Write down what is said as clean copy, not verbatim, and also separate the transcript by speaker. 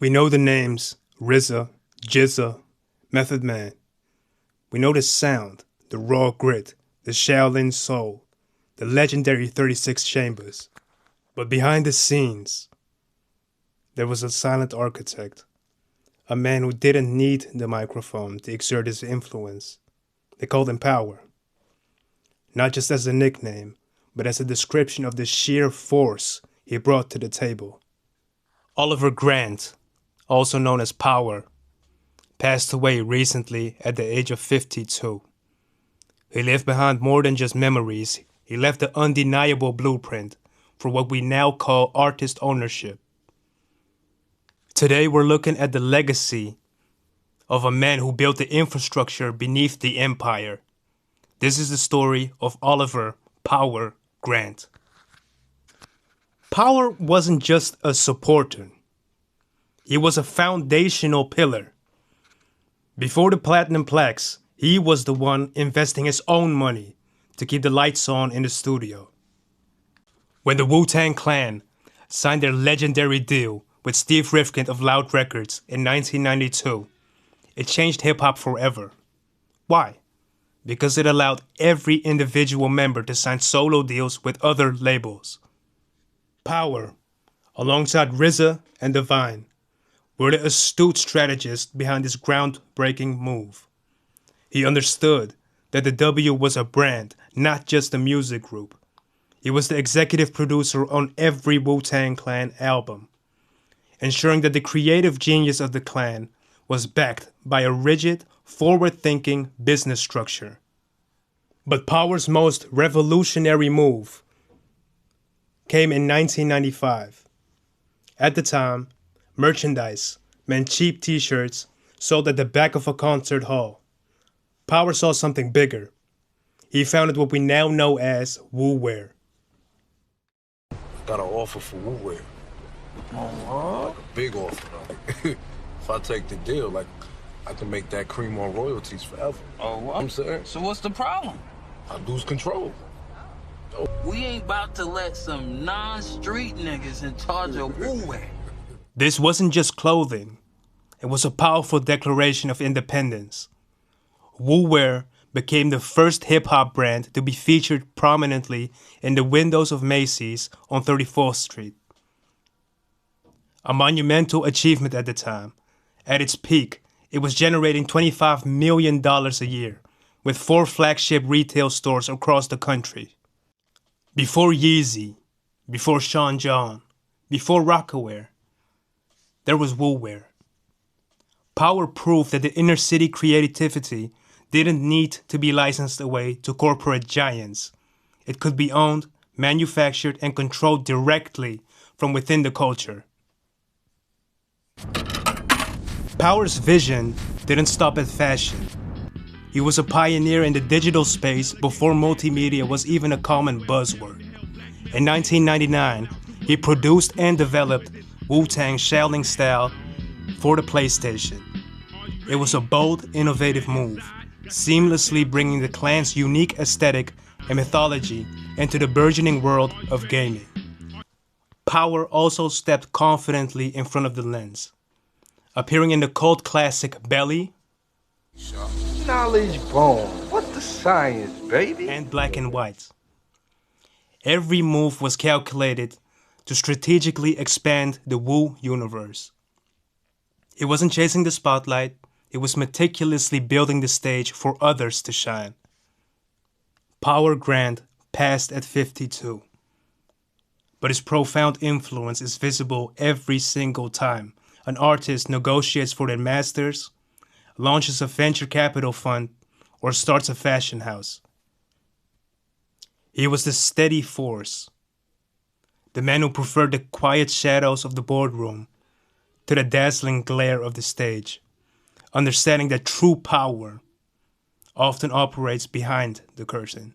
Speaker 1: We know the names RZA, GZA, Method Man. We know the sound, the raw grit, the Shaolin soul, the legendary 36 chambers. But behind the scenes, there was a silent architect, a man who didn't need the microphone to exert his influence. They called him Power. Not just as a nickname, but as a description of the sheer force he brought to the table. Oliver Grant, also known as Power, passed away recently at the age of 52. He left behind more than just memories. He left the undeniable blueprint for what we now call artist ownership. Today we're looking at the legacy of a man who built the infrastructure beneath the empire. This is the story of Oliver Power Grant. Power wasn't just a supporter. He was a foundational pillar. Before the platinum plaques, he was the one investing his own money to keep the lights on in the studio. When the Wu-Tang Clan signed their legendary deal with Steve Rifkind of Loud Records in 1992, it changed hip-hop forever. Why? Because it allowed every individual member to sign solo deals with other labels. Power, alongside RZA and Divine, were the astute strategists behind this groundbreaking move. He understood that the W was a brand, not just a music group. He was the executive producer on every Wu-Tang Clan album, ensuring that the creative genius of the clan was backed by a rigid, forward-thinking business structure. But Power's most revolutionary move came in 1995. At the time, merchandise meant cheap t-shirts sold at the back of a concert hall. Power saw something bigger. He founded what we now know as Wu-Wear.
Speaker 2: Got an offer for Wu-Wear. Like a big offer. If I take the deal, like, I can make that cream on royalties forever.
Speaker 3: Oh, what?
Speaker 2: I'm saying?
Speaker 3: So what's the problem?
Speaker 2: I lose control.
Speaker 3: We ain't about to let some non-street niggas in charge of Wu-Wear.
Speaker 1: This wasn't just clothing. It was a powerful declaration of independence. Wu-Wear became the first hip-hop brand to be featured prominently in the windows of Macy's on 34th Street. A monumental achievement at the time. At its peak, it was generating $25 million a year, with 4 flagship retail stores across the country. Before Yeezy, before Sean John, before Rocawear, there was Wu-Wear. Power proved that the inner city creativity didn't need to be licensed away to corporate giants. It could be owned, manufactured, and controlled directly from within the culture. Power's vision didn't stop at fashion. He was a pioneer in the digital space before multimedia was even a common buzzword. In 1999, he produced and developed Wu-Tang Shaolin style for the PlayStation. It was a bold, innovative move, seamlessly bringing the clan's unique aesthetic and mythology into the burgeoning world of gaming. Power also stepped confidently in front of the lens, appearing in the cult classic Belly,
Speaker 4: Knowledge bone. What's the science, baby?
Speaker 1: and Black and White. Every move was calculated to strategically expand the Wu universe. It wasn't chasing the spotlight, it was meticulously building the stage for others to shine. Power Grant passed at 52. But his profound influence is visible every single time an artist negotiates for their masters, launches a venture capital fund, or starts a fashion house. He was the steady force, the man who preferred the quiet shadows of the boardroom to the dazzling glare of the stage, understanding that true power often operates behind the curtain.